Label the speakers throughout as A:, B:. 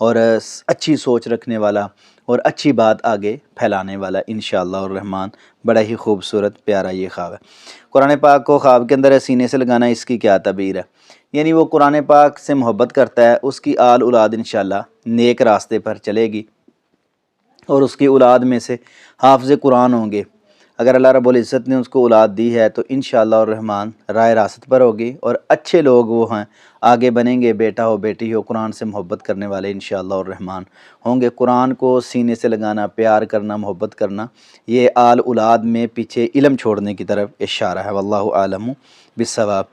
A: اور اچھی سوچ رکھنے والا اور اچھی بات آگے پھیلانے والا انشاءاللہ الرحمن۔ بڑا ہی خوبصورت پیارا یہ خواب ہے۔ قرآن پاک کو خواب کے اندر سینے سے لگانا، اس کی کیا تعبیر ہے؟ یعنی وہ قرآن پاک سے محبت کرتا ہے، اس کی آل اولاد انشاءاللہ نیک راستے پر چلے گی اور اس کی اولاد میں سے حافظ قرآن ہوں گے۔ اگر اللہ رب العزت نے اس کو اولاد دی ہے تو انشاءاللہ الرحمن راہ راست پر ہوگی، اور اچھے لوگ وہ ہیں آگے بنیں گے، بیٹا ہو بیٹی ہو، قرآن سے محبت کرنے والے انشاءاللہ الرحمن ہوں گے۔ قرآن کو سینے سے لگانا، پیار کرنا، محبت کرنا، یہ آل اولاد میں پیچھے علم چھوڑنے کی طرف اشارہ ہے۔ واللہ عالم بالصواب۔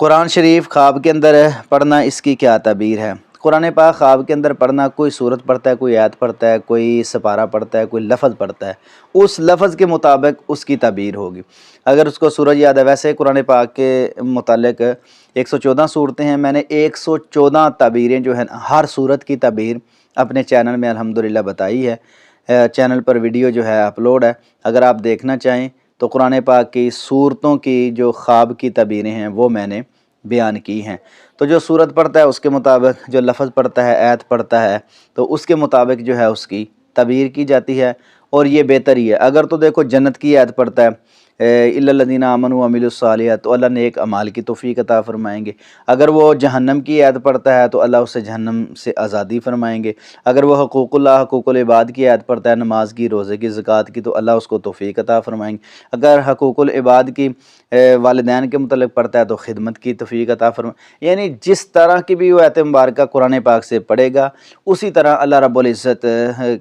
A: قرآن شریف خواب کے اندر پڑھنا، اس کی کیا تعبیر ہے؟ قرآن پاک خواب کے اندر پڑھنا، کوئی سورت پڑھتا ہے، کوئی آیت پڑھتا ہے، کوئی سپارہ پڑھتا ہے، کوئی لفظ پڑھتا ہے، اس لفظ کے مطابق اس کی تعبیر ہوگی۔ اگر اس کو سورج یاد ہے، ویسے قرآن پاک کے متعلق 114 صورتیں ہیں، میں نے 114 تعبیریں جو ہیں ہر صورت کی تعبیر اپنے چینل میں الحمدللہ بتائی ہے۔ چینل پر ویڈیو جو ہے اپلوڈ ہے، اگر آپ دیکھنا چاہیں تو قرآن پاک کی صورتوں کی جو خواب کی تعبیریں ہیں وہ میں نے بیان کی ہیں۔ تو جو صورت پڑھتا ہے اس کے مطابق، جو لفظ پڑھتا ہے، آیت پڑھتا ہے، تو اس کے مطابق جو ہے اس کی تعبیر کی جاتی ہے، اور یہ بہتر ہی ہے۔ اگر تو دیکھو جنت کی آیت پڑھتا ہے، الا الذین آمنوا وعملوا الصالحات، تو اللہ نیک اعمال کی توفیق عطا فرمائیں گے۔ اگر وہ جہنم کی آیت پڑھتا ہے تو اللہ اسے جہنم سے آزادی فرمائیں گے۔ اگر وہ حقوق اللہ، حقوق العباد کی آیت پڑھتا ہے، نماز کی، روزے کی، زکوٰۃ کی، تو اللہ اس کو توفیق عطا فرمائیں گے۔ اگر حقوق العباد کی والدین کے متعلق پڑھتا ہے تو خدمت کی توفیق عطا فرمائیں۔ یعنی جس طرح کی بھی وہ آیت مبارکہ قرآن پاک سے پڑھے گا، اسی طرح اللہ رب العزت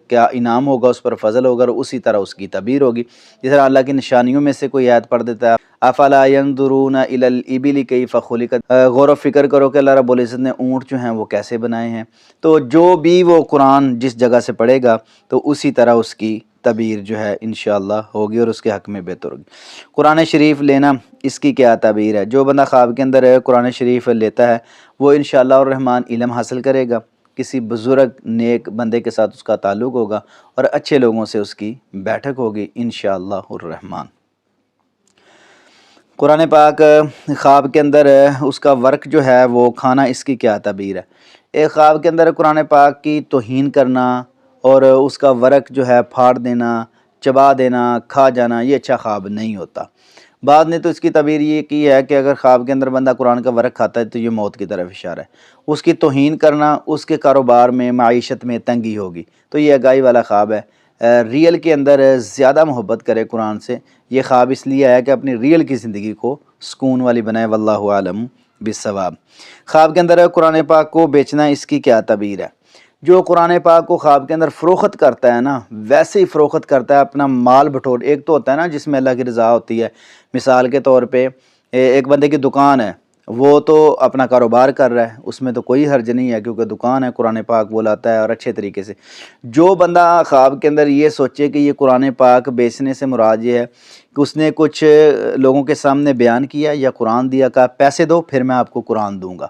A: کا انعام ہوگا، اس پر فضل ہوگا، اور اسی طرح اس کی تعبیر ہوگی۔ جس طرح اللہ کی نشانیوں میں سے کوئی آیت پڑھ دیتا ہے، افلا ينظرون الى الابل كيف خلقت، غور و فکر کرو کہ اللہ رب العزت نے اونٹ جو ہیں وہ کیسے بنائے ہیں۔ تو جو بھی وہ قرآن جس جگہ سے پڑھے گا تو اسی طرح اس کی تعبیر جو ہے انشاءاللہ ہوگی، اور اس کے حق میں بہتر ہوگی۔ قرآن شریف لینا، اس کی کیا تعبیر ہے؟ جو بندہ خواب کے اندر قرآن شریف لیتا ہے وہ انشاءاللہ الرحمن علم حاصل کرے گا، کسی بزرگ نیک بندے کے ساتھ اس کا تعلق ہوگا، اور اچھے لوگوں سے اس کی بیٹھک ہوگی انشاءاللہ الرحمن۔ قرآن پاک خواب کے اندر اس کا ورک جو ہے وہ کھانا، اس کی کیا تعبیر ہے؟ ایک خواب کے اندر قرآن پاک کی توہین کرنا اور اس کا ورک جو ہے پھاڑ دینا، چبا دینا، کھا جانا، یہ اچھا خواب نہیں ہوتا۔ بعد نے تو اس کی تعبیر یہ کی ہے کہ اگر خواب کے اندر بندہ قرآن کا ورق کھاتا ہے تو یہ موت کی طرف اشارہ ہے۔ اس کی توہین کرنا، اس کے کاروبار میں، معیشت میں تنگی ہوگی، تو یہ آگاہی والا خواب ہے۔ ریئل کے اندر زیادہ محبت کرے قرآن سے، یہ خواب اس لیے ہے کہ اپنی ریئل کی زندگی کو سکون والی بنائے۔ واللہ عالم بالصواب۔ خواب کے اندر قرآن پاک کو بیچنا، اس کی کیا تعبیر ہے؟ جو قرآن پاک کو خواب کے اندر فروخت کرتا ہے نا، ویسے ہی فروخت کرتا ہے، اپنا مال بٹور۔ ایک تو ہوتا ہے نا جس میں اللہ کی رضا ہوتی ہے، مثال کے طور پہ ایک بندے کی دکان ہے، وہ تو اپنا کاروبار کر رہا ہے، اس میں تو کوئی حرج نہیں ہے کیونکہ دکان ہے، قرآن پاک وہ لاتا ہے اور اچھے طریقے سے۔ جو بندہ خواب کے اندر یہ سوچے کہ یہ قرآن پاک بیچنے سے مراد یہ ہے کہ اس نے کچھ لوگوں کے سامنے بیان کیا یا قرآن دیا، کہا پیسے دو پھر میں آپ کو قرآن دوں گا،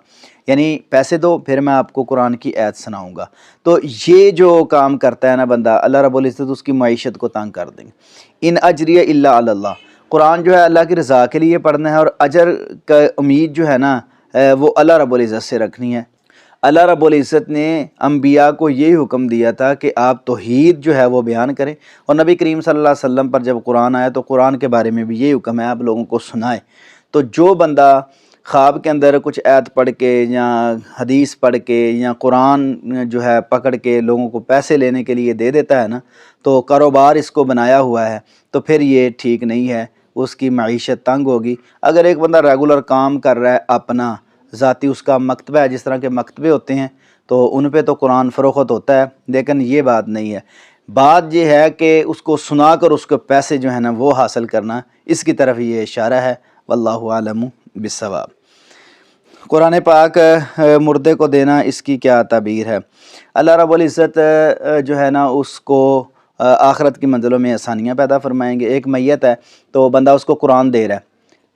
A: یعنی پیسے دو پھر میں آپ کو قرآن کی آیت سناؤں گا، تو یہ جو کام کرتا ہے نا بندہ، اللہ رب العزت اس کی معیشت کو تنگ کر دیں گے۔ ان اجریہ الا علی اللہ، قرآن جو ہے اللہ کی رضا کے لیے پڑھنا ہے، اور اجر کا امید جو ہے نا وہ اللہ رب العزت سے رکھنی ہے۔ اللہ رب العزت نے انبیاء کو یہی حکم دیا تھا کہ آپ توحید جو ہے وہ بیان کریں، اور نبی کریم صلی اللہ علیہ وسلم پر جب قرآن آیا تو قرآن کے بارے میں بھی یہی حکم ہے، آپ لوگوں کو سنائیں۔ تو جو بندہ خواب کے اندر کچھ آیت پڑھ کے یا حدیث پڑھ کے یا قرآن جو ہے پکڑ کے لوگوں کو پیسے لینے کے لیے دے دیتا ہے نا، تو کاروبار اس کو بنایا ہوا ہے، تو پھر یہ ٹھیک نہیں ہے، اس کی معیشت تنگ ہوگی۔ اگر ایک بندہ ریگولر کام کر رہا ہے، اپنا ذاتی اس کا مکتبہ ہے، جس طرح کے مکتبے ہوتے ہیں تو ان پہ تو قرآن فروخت ہوتا ہے، لیکن یہ بات نہیں ہے۔ بات یہ ہے کہ اس کو سنا کر اس کو پیسے جو ہے نا وہ حاصل کرنا، اس کی طرف یہ اشارہ ہے۔ واللہ عالم بالصواب۔ قرآن پاک مردے کو دینا، اس کی کیا تعبیر ہے؟ اللہ رب العزت جو ہے نا اس کو آخرت کی منزلوں میں آسانیاں پیدا فرمائیں گے۔ ایک میت ہے تو بندہ اس کو قرآن دے رہا ہے،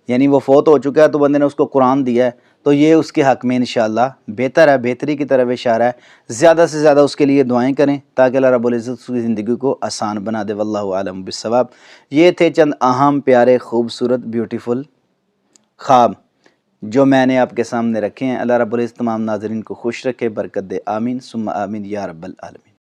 A: یعنی وہ فوت ہو چکا ہے تو بندے نے اس کو قرآن دیا ہے، تو یہ اس کے حق میں انشاءاللہ بہتر ہے، بہتری کی طرف اشارہ ہے۔ زیادہ سے زیادہ اس کے لیے دعائیں کریں تاکہ اللہ رب العزت اس کی زندگی کو آسان بنا دے۔ واللہ عالم بالصواب۔ یہ تھے چند اہم، پیارے، خوبصورت، بیوٹیفل خواب جو میں نے آپ کے سامنے رکھے ہیں۔ اللہ رب العزت تمام ناظرین کو خوش رکھے، برکت دے، آمین ثم آمین یا رب العالمین۔